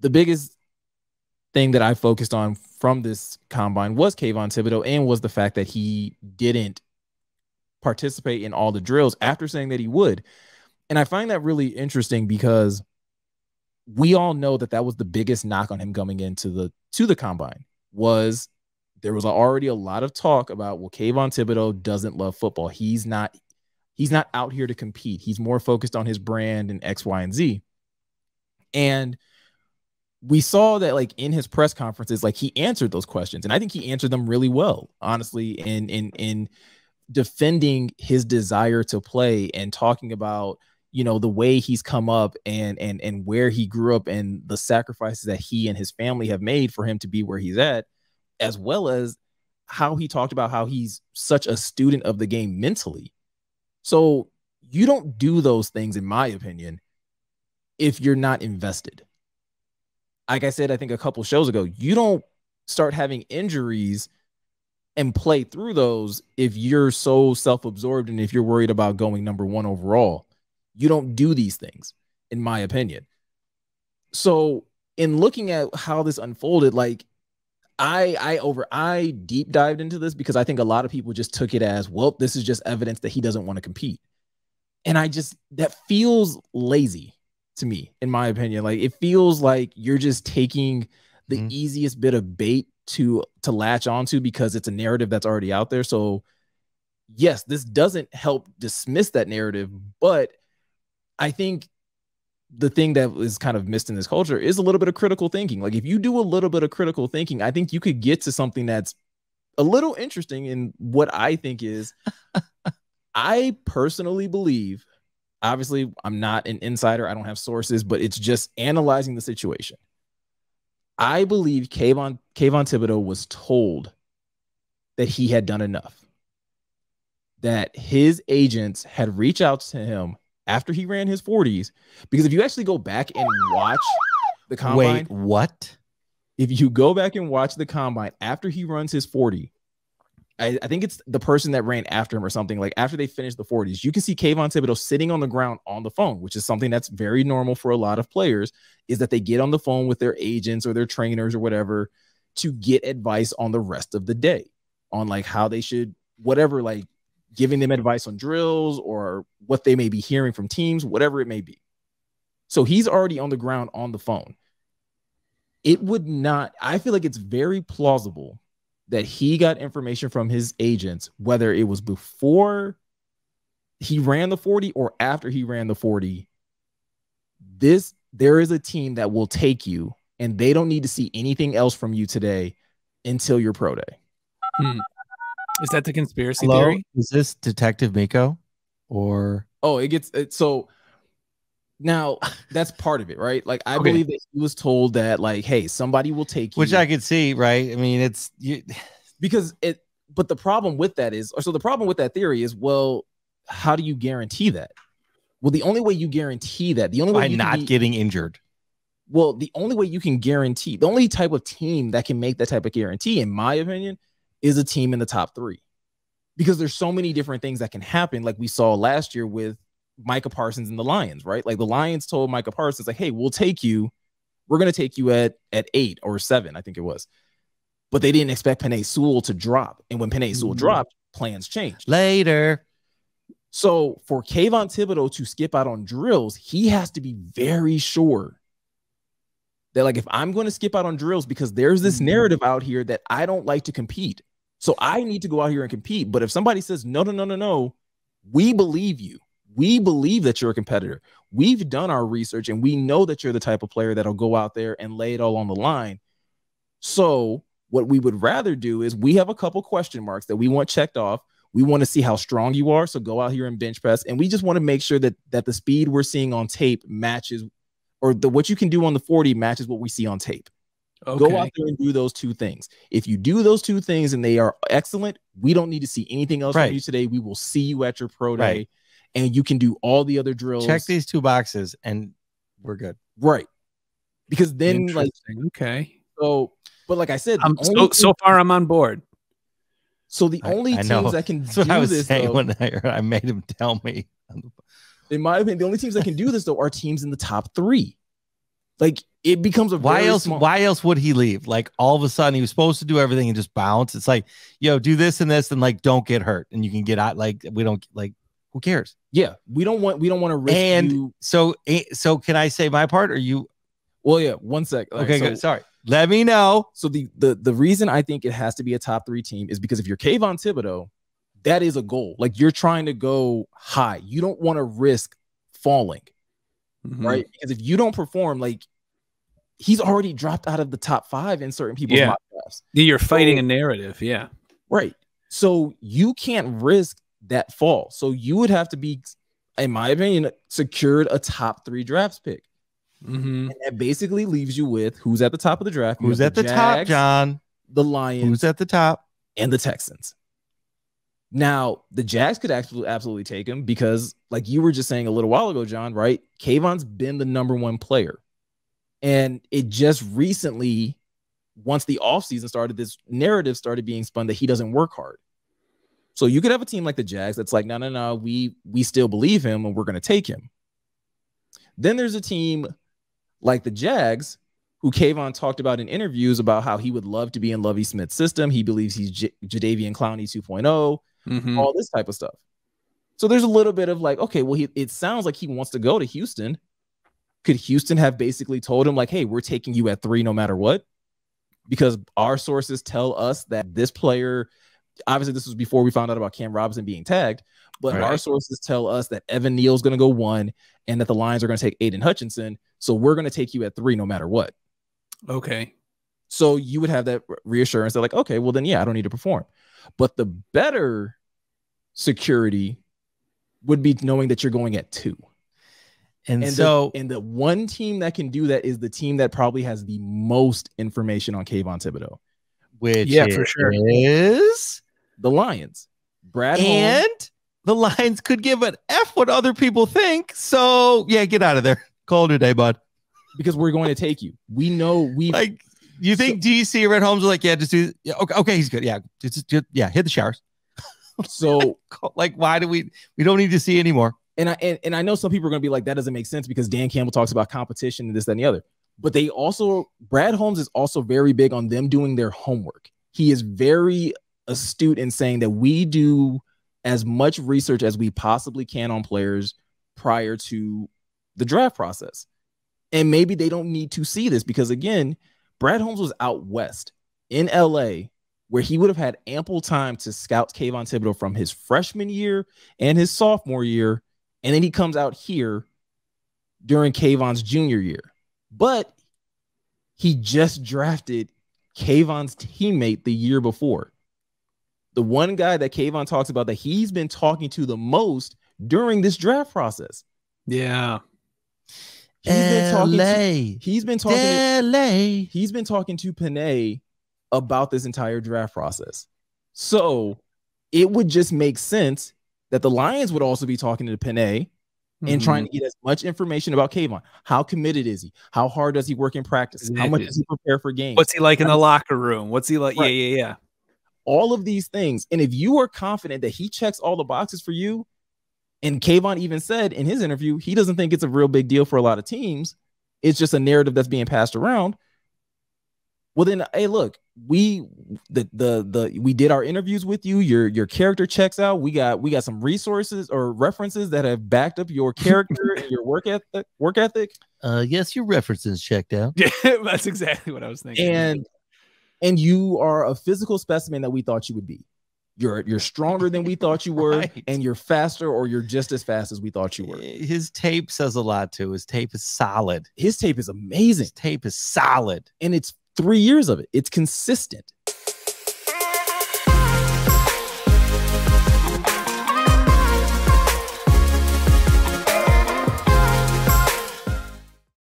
the biggest thing that I focused on from this combine was Kayvon Thibodeaux, and was the fact that he didn't participate in all the drills after saying that he would. And I find that really interesting because we all know that that was the biggest knock on him coming into the combine. Was there was already a lot of talk about, well, Kayvon Thibodeaux doesn't love football. He's not out here to compete. He's more focused on his brand and X, Y, and Z. And we saw that, like, in his press conferences, like, he answered those questions, and I think he answered them really well, honestly, in defending his desire to play and talking about, you know, the way he's come up and where he grew up and the sacrifices that he and his family have made for him to be where he's at, as well as how he talked about how he's such a student of the game mentally. So you don't do those things, in my opinion, if you're not invested. Like I said, I think a couple shows ago, you don't start having injuries and play through those if you're so self-absorbed and if you're worried about going number 1 overall. You don't do these things, in my opinion. So in looking at how this unfolded, like, I deep dived into this because I think a lot of people just took it as, well, this is just evidence that he doesn't want to compete. And that feels lazy to me, in my opinion. Like, it feels like you're just taking the easiest bit of bait to latch onto because it's a narrative that's already out there. So yes, this doesn't help dismiss that narrative, but I think the thing that is kind of missed in this culture is a little bit of critical thinking. Like, if you do a little bit of critical thinking, I think you could get to something that's a little interesting. In what I think is, I personally believe, obviously I'm not an insider, I don't have sources, but it's just analyzing the situation. I believe Kayvon Thibodeaux was told that he had done enough, that his agents had reached out to him after he ran his 40s. Because if you actually go back and watch the combine. Wait, what? If you go back and watch the combine after he runs his 40, I think it's the person that ran after him or something, like after they finished the 40s, you can see Kayvon Thibodeaux sitting on the ground on the phone, which is something that's very normal for a lot of players, is that they get on the phone with their agents or their trainers or whatever to get advice on the rest of the day, on like how they should, whatever, like giving them advice on drills or what they may be hearing from teams, whatever it may be. So he's already on the ground on the phone. It would not, I feel like it's very plausible that he got information from his agents, whether it was before he ran the 40 or after he ran the 40. There is a team that will take you, and they don't need to see anything else from you today until your pro day. Is that the conspiracy theory? Is this Detective Meko? Or so now that's part of it, right? Like, I believe that he was told that, like, hey, somebody will take you, which I could see, right? I mean, but the problem with that is, or so the problem with that theory is, well, how do you guarantee that? Well, the only way you guarantee that, the only way by not getting injured. Well, the only way you can guarantee, the only type of team that can make that type of guarantee, in my opinion, is a team in the top 3. Because there's so many different things that can happen, like we saw last year with Micah Parsons and the Lions, right? Like, the Lions told Micah Parsons, like, hey, we're going to take you at 8 or 7, I think it was. But they didn't expect Penei Sewell to drop. And when Penei Sewell dropped, plans changed. Later. So for Kayvon Thibodeaux to skip out on drills, he has to be very sure that, like, if I'm going to skip out on drills because there's this narrative out here that I don't like to compete, so I need to go out here and compete. But if somebody says, no, we believe you. We believe that you're a competitor. We've done our research, and we know that you're the type of player that'll go out there and lay it all on the line. So what we would rather do is, we have a couple question marks that we want checked off. We want to see how strong you are. So go out here and bench press. And we just want to make sure that the speed we're seeing on tape matches, or what you can do on the 40 matches what we see on tape. Okay. Go out there and do those 2 things. If you do those 2 things and they are excellent, we don't need to see anything else from you today. We will see you at your pro day, and you can do all the other drills. Check these 2 boxes and we're good. Right. Because then, like, so, but like I said, so far I'm on board. So the only teams that can do this, though, when I made him tell me, in my opinion, the only teams that can do this, though, are teams in the top 3. Like, it becomes a why very else? small, Why else would he leave? Like all of a sudden he was supposed to do everything and just bounce. It's like, yo, do this and this, and like don't get hurt, and you can get out. Like we don't like. Who cares? Yeah, we don't want to risk And you. so can I say my part or you? Well, yeah, one sec. All Okay, right, so, good. Sorry. Let me know. So the reason I think it has to be a top 3 team is because if you're Kayvon Thibodeaux, that is a goal. Like you're trying to go high. You don't want to risk falling, right? Because if you don't perform, like he's already dropped out of the top 5 in certain people's mock drafts. You're fighting a narrative. Yeah. Right. So you can't risk that fall. So you would have to be, in my opinion, secured a top 3 drafts pick. And that basically leaves you with who's at the top of the draft. Who's at the top, John? The Lions. Who's at the top? And the Texans. Now, the Jags could absolutely take him because, like you were just saying a little while ago, John, right? Kayvon's been the #1 player. And it just recently, once the offseason started, this narrative started being spun that he doesn't work hard. So you could have a team like the Jags that's like, no, we still believe him and we're going to take him. Then there's a team like the Jags, who Kayvon talked about in interviews about how he would love to be in Lovie Smith's system. He believes he's Jadeveon Clowney 2.0, all this type of stuff. So there's a little bit of like, okay, well, it sounds like he wants to go to Houston. Could Houston have basically told him like, hey, we're taking you at 3 no matter what? Because our sources tell us that this player, obviously this was before we found out about Cam Robinson being tagged, but our sources tell us that Evan Neal's going to go 1 and that the Lions are going to take Aiden Hutchinson. So we're going to take you at 3 no matter what. Okay. So you would have that reassurance that like, okay, well then, yeah, I don't need to perform. But the better security would be knowing that you're going at 2. And the one team that can do that is the team that probably has the most information on Kayvon Thibodeaux. Which for sure is the Lions. Brad and Holmes. The Lions could give an F what other people think. So yeah, get out of there. Call it a day, bud. Because we're going to take you. We know we like. You think DC or Red Holmes are like, yeah, just do. Yeah, okay, he's good. Yeah, just hit the showers. So like, why do we don't need to see anymore? And I know some people are going to be like, that doesn't make sense because Dan Campbell talks about competition and this, that, and the other. But Brad Holmes is also very big on them doing their homework. He is very astute in saying that we do as much research as we possibly can on players prior to the draft process. And maybe they don't need to see this because, again, Brad Holmes was out west in LA where he would have had ample time to scout Kayvon Thibodeaux from his freshman year and his sophomore year. And then he comes out here during Kayvon's junior year. But he just drafted Kayvon's teammate the year before. The one guy that Kayvon talks about that he's been talking to the most during this draft process. Yeah. He's been talking to Panay about this entire draft process. So it would just make sense that the Lions would also be talking to Panay and trying to get as much information about Kayvon. How committed is he? How hard does he work in practice? How much does he prepare for games? What's he like in the locker room? What's he like? Right. Yeah. All of these things. And if you are confident that he checks all the boxes for you, and Kayvon even said in his interview, he doesn't think it's a real big deal for a lot of teams. It's just a narrative that's being passed around. Well, then, hey, look, we did our interviews with you. Your character checks out. We got some resources or references that have backed up your character and your work ethic. Yes, your references checked out. Yeah, that's exactly what I was thinking. And you are a physical specimen that we thought you would be. You're stronger than we thought you were, right. And you're faster, or you're just as fast as we thought you were. His tape says a lot too. His tape is solid. His tape is amazing. His tape is solid, and it's 3 years of it. It's consistent.